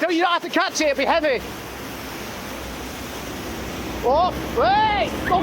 No, you don't have to catch it, it'll be heavy. Oh, wait! Oh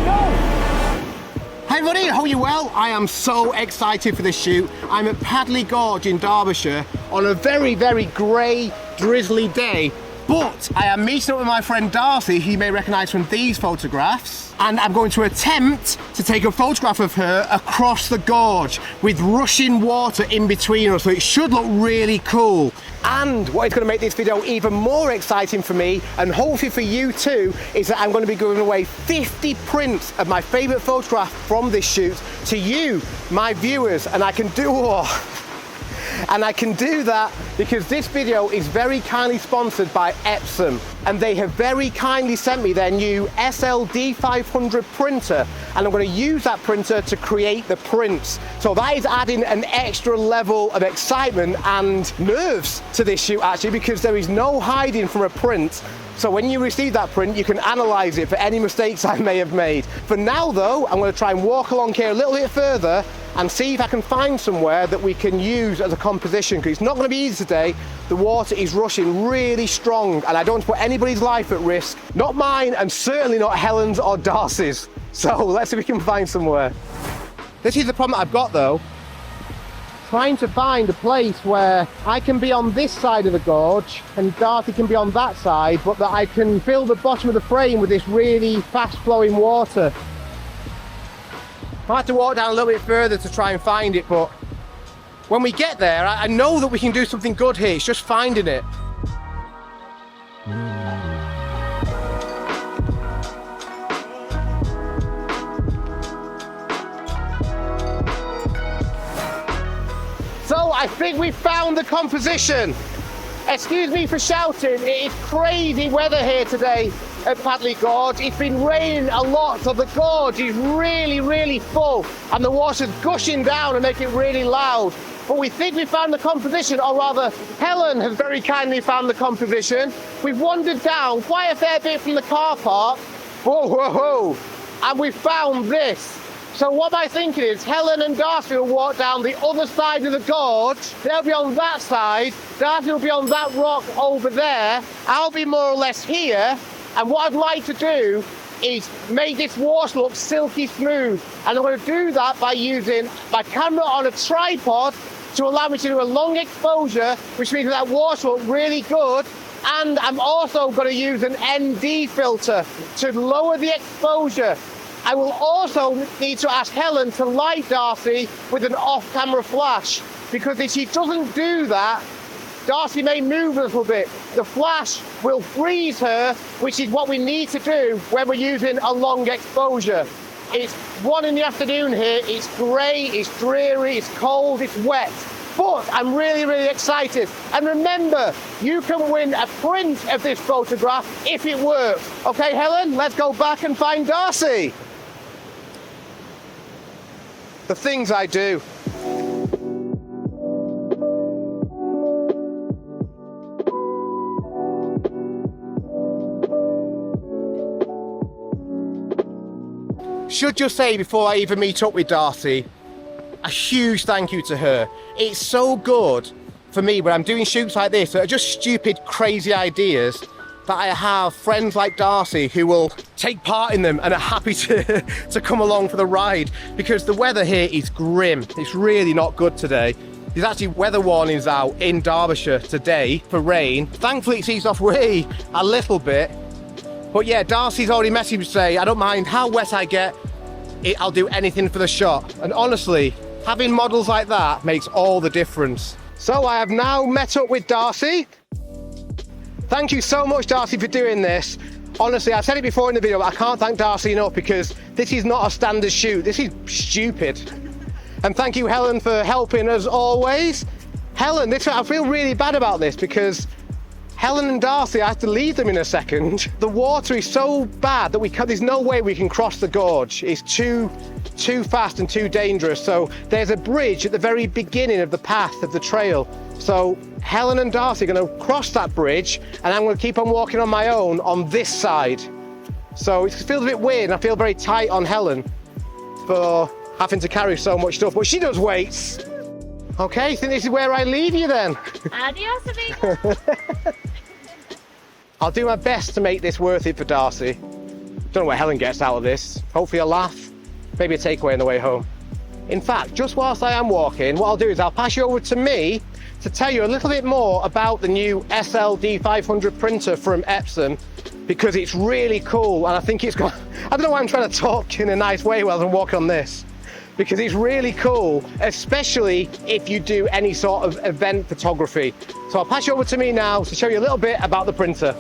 no! Hey everybody, hope you're well. I am so excited for this shoot. I'm at Padley Gorge in Derbyshire on a very, very grey, drizzly day. But I am meeting up with my friend Darcy, who you may recognise from these photographs, and I'm going to attempt to take a photograph of her across the gorge with rushing water in between us, so it should look really cool. And what is going to make this video even more exciting for me, and hopefully for you too, is that I'm going to be giving away 50 prints of my favourite photograph from this shoot to you, my viewers, and I can do that because this video is very kindly sponsored by Epson, and they have very kindly sent me their new SLD500 printer, and I'm going to use that printer to create the prints. So that is adding an extra level of excitement and nerves to this shoot actually, because there is no hiding from a print. So when you receive that print, you can analyse it for any mistakes I may have made. For now though, I'm going to try and walk along here a little bit further and see if I can find somewhere that we can use as a composition, because it's not going to be easy today. The water is rushing really strong and I don't want to put anybody's life at risk. Not mine, and certainly not Helen's or Darcy's. So let's see if we can find somewhere. This is the problem I've got though. Trying to find a place where I can be on this side of the gorge and Darcy can be on that side, but that I can fill the bottom of the frame with this really fast flowing water. I have to walk down a little bit further to try and find it, but when we get there, I know that we can do something good here. It's just finding it. So I think we found the composition. Excuse me for shouting, it is crazy weather here today at Padley Gorge. It's been raining a lot, so the gorge is really, really full and the water's gushing down and making it really loud. But we think we found the composition, or rather, Helen has very kindly found the composition. We've wandered down quite a fair bit from the car park, and we found this. So what my thinking is, Helen and Darcy will walk down the other side of the gorge. They'll be on that side. Darcy will be on that rock over there. I'll be more or less here. And what I'd like to do is make this water look silky smooth. And I'm going to do that by using my camera on a tripod to allow me to do a long exposure, which means that water will look really good. And I'm also going to use an ND filter to lower the exposure. I will also need to ask Helen to light Darcy with an off-camera flash, because if she doesn't do that, Darcy may move a little bit. The flash will freeze her, which is what we need to do when we're using a long exposure. It's 1 in the afternoon here, it's grey, it's dreary, it's cold, it's wet. But I'm really, really excited. And remember, you can win a print of this photograph if it works. Okay, Helen, let's go back and find Darcy. The things I do. Should just say before I even meet up with Darcy, a huge thank you to her. It's so good for me when I'm doing shoots like this that are just stupid, crazy ideas, that I have friends like Darcy who will take part in them and are happy to come along for the ride, because the weather here is grim. It's really not good today. There's actually weather warnings out in Derbyshire today for rain. Thankfully it's eased off way a little bit. But yeah, Darcy's already messaged me to say, I don't mind how wet I get, I'll do anything for the shot. And honestly, having models like that makes all the difference. So I have now met up with Darcy. Thank you so much, Darcy, for doing this. Honestly, I've said it before in the video, but I can't thank Darcy enough, because this is not a standard shoot. This is stupid. And thank you, Helen, for helping as always. Helen, I feel really bad about this, because Helen and Darcy, I have to leave them in a second. The water is so bad that there's no way we can cross the gorge. It's too fast and too dangerous. So there's a bridge at the very beginning of the path of the trail. So Helen and Darcy are going to cross that bridge, and I'm going to keep on walking on my own on this side. So it feels a bit weird, and I feel very tight on Helen for having to carry so much stuff, but she does weights. Okay, I think this is where I leave you then. Adios, amigo. I'll do my best to make this worth it for Darcy. Don't know what Helen gets out of this. Hopefully a laugh, maybe a takeaway on the way home. In fact, just whilst I am walking, what I'll do is I'll pass you over to me to tell you a little bit more about the new SLD500 printer from Epson, because it's really cool and I think it's got, I don't know why I'm trying to talk in a nice way while I'm walking on this, because it's really cool, especially if you do any sort of event photography. So I'll pass you over to me now to show you a little bit about the printer.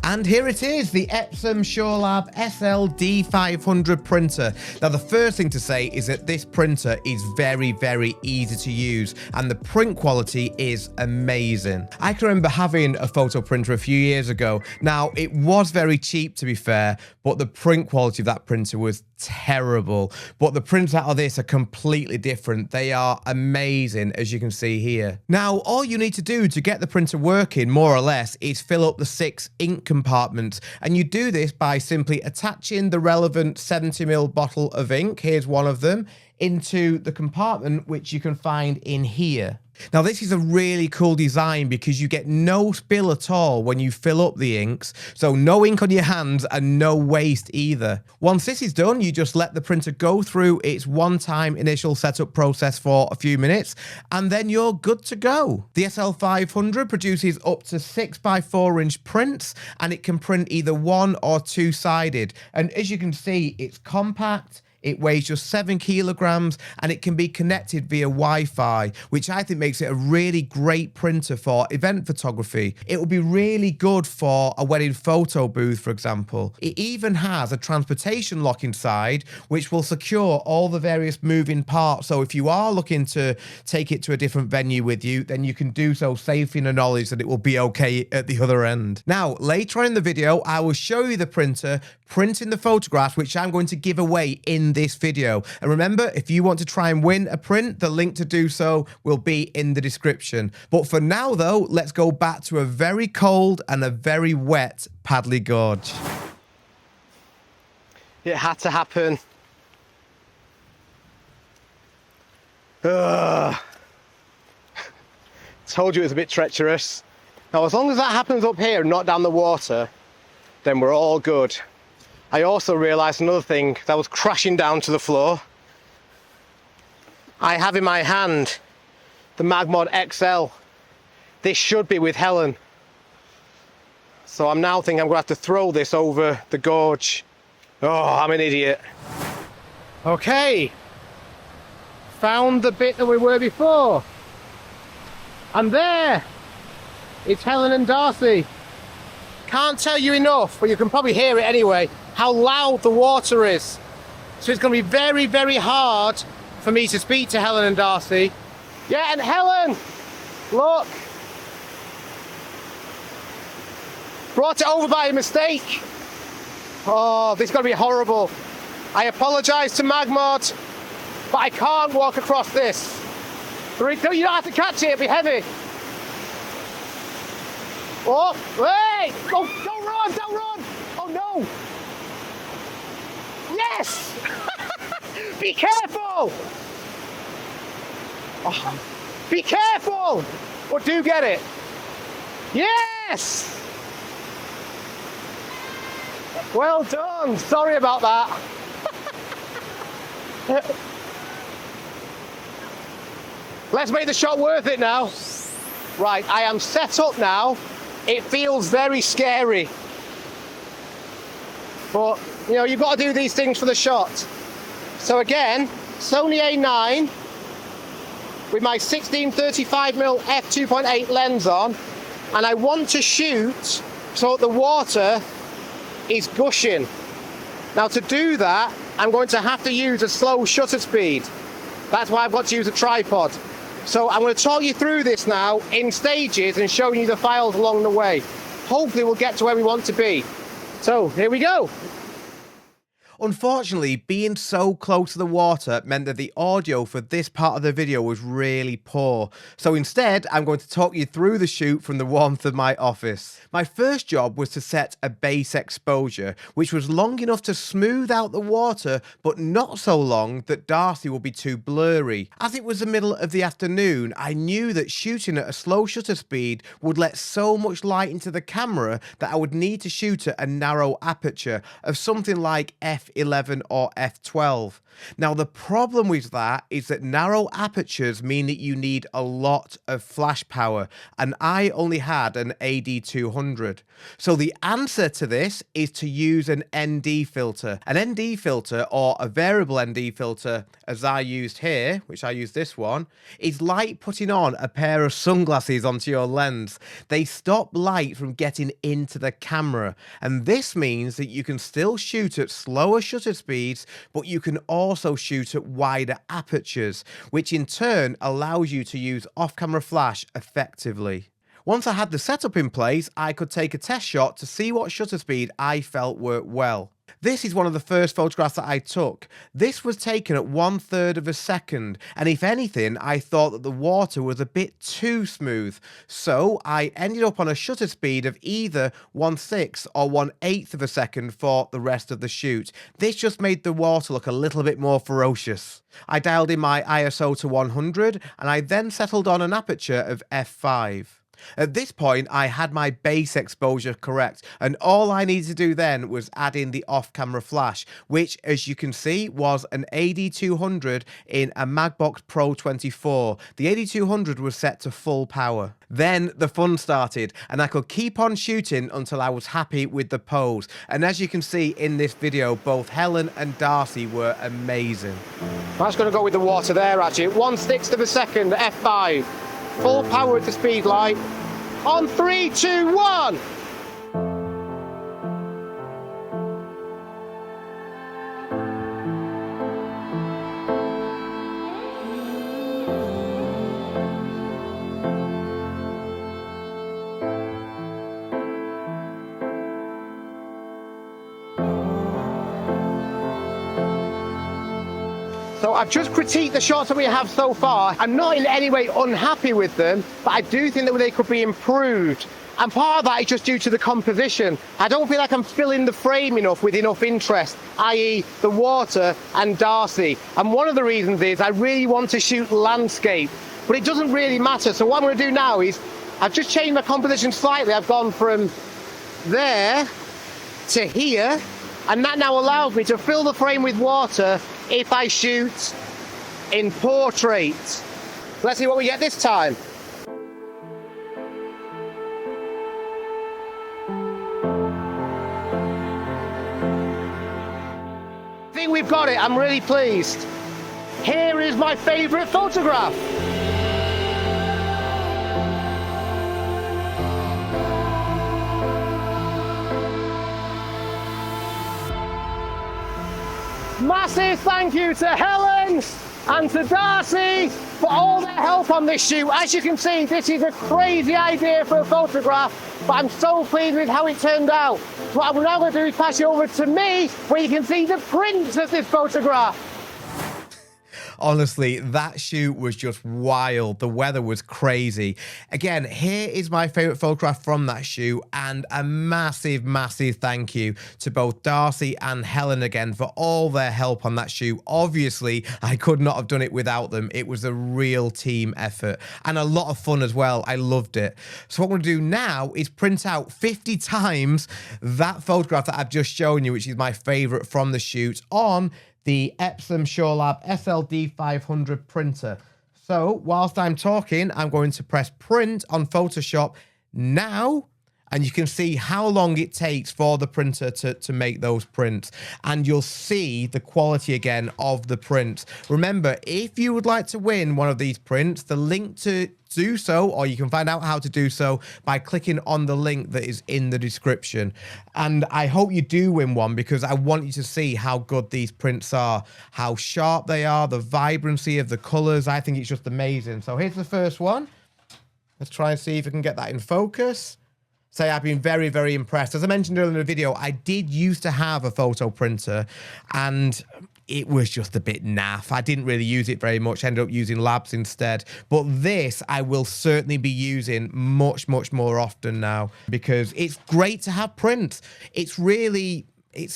And here it is, the Epson SureLab SLD500 printer. Now, the first thing to say is that this printer is very, very easy to use and the print quality is amazing. I can remember having a photo printer a few years ago. Now, it was very cheap, to be fair, but the print quality of that printer was terrible. But the prints out of this are completely different. They are amazing, as you can see here. Now, all you need to do to get the printer working, more or less, is fill up the 6 ink compartments. And you do this by simply attaching the relevant 70ml bottle of ink, here's one of them, into the compartment which you can find in here. Now, this is a really cool design because you get no spill at all when you fill up the inks, so no ink on your hands and no waste either. Once this is done, you just let the printer go through its one-time initial setup process for a few minutes, and then you're good to go. The SL500 produces up to 6x4" prints, and it can print either one or two-sided. And as you can see, it's compact. It weighs just 7 kilograms and it can be connected via Wi-Fi, which I think makes it a really great printer for event photography. It will be really good for a wedding photo booth, for example. It even has a transportation lock inside, which will secure all the various moving parts. So if you are looking to take it to a different venue with you, then you can do so safely in the knowledge that it will be okay at the other end. Now, later on in the video, I will show you the printer printing the photographs, which I'm going to give away in this video. And remember, if you want to try and win a print, the link to do so will be in the description. But for now though, let's go back to a very cold and a very wet Padley Gorge. It had to happen. Ugh. Told you it was a bit treacherous. Now, as long as that happens up here and not down the water, then we're all good. I also realised another thing that was crashing down to the floor. I have in my hand the Magmod XL. This should be with Helen. So I'm now thinking I'm going to have to throw this over the gorge. Oh, I'm an idiot. Okay. Found the bit that we were before. And there, it's Helen and Darcy. Can't tell you enough, but you can probably hear it anyway, how loud the water is. So it's going to be very, very hard for me to speak to Helen and Darcy. Yeah, and Helen, look. Brought it over by mistake. Oh, this is going to be horrible. I apologise to Magmod, but I can't walk across this. You don't have to catch it, it'll be heavy. Oh, wait! Oh, don't run, don't run! Oh no! Yes! Be careful! Oh, be careful! But do get it. Yes! Well done. Sorry about that. Let's make the shot worth it now. Right, I am set up now. It feels very scary. But, you know, you've got to do these things for the shot. So again, Sony A9 with my 16-35mm f2.8 lens on, and I want to shoot so the water is gushing. Now to do that, I'm going to have to use a slow shutter speed. That's why I've got to use a tripod. So I'm going to talk you through this now in stages and showing you the files along the way. Hopefully we'll get to where we want to be. So here we go. Unfortunately, being so close to the water meant that the audio for this part of the video was really poor. So instead, I'm going to talk you through the shoot from the warmth of my office. My first job was to set a base exposure, which was long enough to smooth out the water, but not so long that Darcy would be too blurry. As it was the middle of the afternoon, I knew that shooting at a slow shutter speed would let so much light into the camera that I would need to shoot at a narrow aperture of something like f11 or f12. Now the problem with that is that narrow apertures mean that you need a lot of flash power, and I only had an AD200. So the answer to this is to use an ND filter. An ND filter, or a variable ND filter, as I used here, which I use this one, is like putting on a pair of sunglasses onto your lens. They stop light from getting into the camera, and this means that you can still shoot at slower shutter speeds, but you can also shoot at wider apertures, which in turn allows you to use off-camera flash effectively. Once I had the setup in place, I could take a test shot to see what shutter speed I felt worked well. This is one of the first photographs that I took. This was taken at 1/3 of a second, and if anything, I thought that the water was a bit too smooth. So I ended up on a shutter speed of either 1/6 or 1/8 of a second for the rest of the shoot. This just made the water look a little bit more ferocious. I dialed in my ISO to 100, and I then settled on an aperture of f5. At this point, I had my base exposure correct, and all I needed to do then was add in the off-camera flash, which, as you can see, was an AD200 in a Magbox Pro 24. The AD200 was set to full power. Then the fun started, and I could keep on shooting until I was happy with the pose. And as you can see in this video, both Helen and Darcy were amazing. I'm just going to go with the water there, actually. 1/6 of a second, f5. Full power at the speed light. On 3, 2, 1. So I've just critiqued the shots that we have so far. I'm not in any way unhappy with them, but I do think that they could be improved. And part of that is just due to the composition. I don't feel like I'm filling the frame enough with enough interest, i.e. the water and Darcy. And one of the reasons is I really want to shoot landscape, but it doesn't really matter. So what I'm going to do now is I've just changed my composition slightly. I've gone from there to here, and that now allows me to fill the frame with water if I shoot in portrait. Let's see what we get this time. I think we've got it. I'm really pleased. Here is my favourite photograph. Massive thank you to Helen and to Darcy for all their help on this shoot. As you can see, this is a crazy idea for a photograph, but I'm so pleased with how it turned out. So what I'm now going to do is pass you over to me, where you can see the print of this photograph. Honestly, that shoot was just wild. The weather was crazy. Again, here is my favorite photograph from that shoot, and a massive, massive thank you to both Darcy and Helen again for all their help on that shoot. Obviously, I could not have done it without them. It was a real team effort and a lot of fun as well. I loved it. So what we're going to do now is print out 50 times that photograph that I've just shown you, which is my favorite from the shoot, on the Epson SureLab SLD500 printer. So whilst I'm talking, I'm going to press print on Photoshop now, and you can see how long it takes for the printer to make those prints, and you'll see the quality again of the prints. Remember, if you would like to win one of these prints, the link to do so, or you can find out how to do so by clicking on the link that is in the description. And I hope you do win one, because I want you to see how good these prints are, how sharp they are, the vibrancy of the colors. I think it's just amazing. So here's the first one. Let's try and see if we can get that in focus. say I've been very, very impressed. As I mentioned earlier in the video, I did used to have a photo printer and it was just a bit naff. I didn't really use it very much. Ended up using Labs instead. But this I will certainly be using much, much more often now because it's great to have prints. It's really...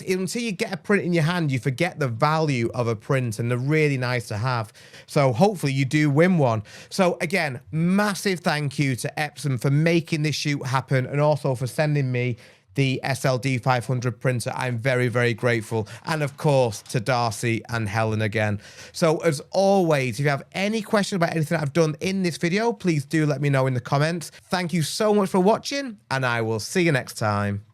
until you get a print in your hand, you forget the value of a print, and they're really nice to have. So hopefully you do win one. So again, massive thank you to Epson for making this shoot happen and also for sending me the SLD 500 printer. I'm very, very grateful. And of course, to Darcy and Helen again. So as always, if you have any questions about anything I've done in this video, please do let me know in the comments. Thank you so much for watching, and I will see you next time.